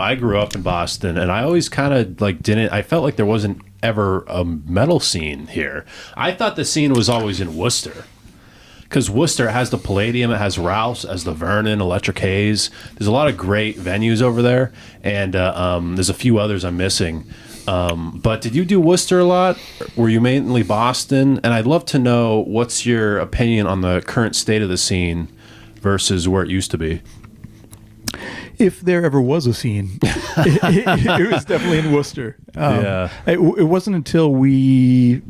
I grew up in Boston, and I always kind of like didn't. I felt like there wasn't ever a metal scene here. I thought the scene was always in Worcester, because Worcester has the Palladium, it has Ralph's, as the Vernon, Electric Haze. There's a lot of great venues over there, and there's a few others I'm missing. But did you do Worcester a lot? Were you mainly Boston? And I'd love to know what's your opinion on the current state of the scene versus where it used to be. If there ever was a scene, it was definitely in Worcester. It wasn't until we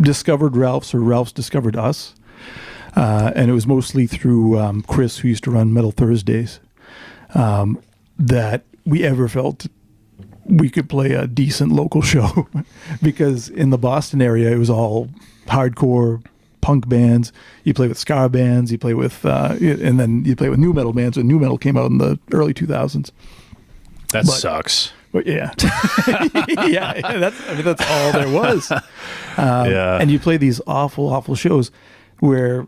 discovered Ralph's or Ralph's discovered us, and it was mostly through Chris, who used to run Metal Thursdays, that we ever felt we could play a decent local show. Because in the Boston area, it was all hardcore punk bands. You play with ska bands, you play with, and then you play with new metal bands. And new metal came out in the early 2000s. Sucks. But yeah, that's all there was. And you play these awful shows where,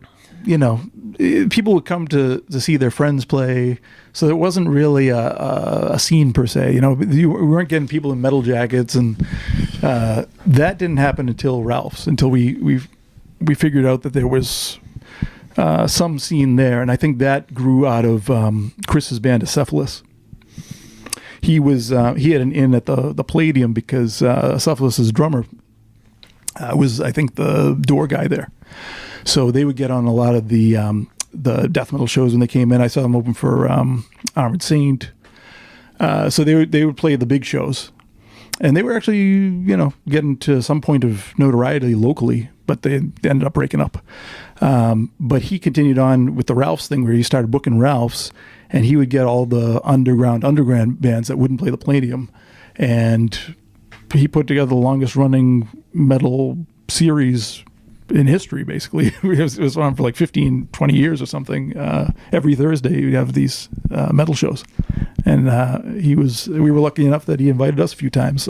people would come to see their friends play. So it wasn't really a scene per se. We weren't getting people in metal jackets, and that didn't happen until Ralph's, until we figured out that there was some scene there. And I think that grew out of Chris's band Acephalus. He had an in at the Palladium because Acephalus' drummer was, I think, the door guy there. So they would get on a lot of the death metal shows when they came in. I saw them open for Armored Saint. So they would play the big shows. And they were actually, getting to some point of notoriety locally, but they ended up breaking up. But he continued on with the Ralph's thing, where he started booking Ralph's, and he would get all the underground bands that wouldn't play the Palladium. And he put together the longest running metal series in history, basically. It was on for like 15, 20 years or something. Every Thursday we'd have these metal shows. And we were lucky enough that he invited us a few times.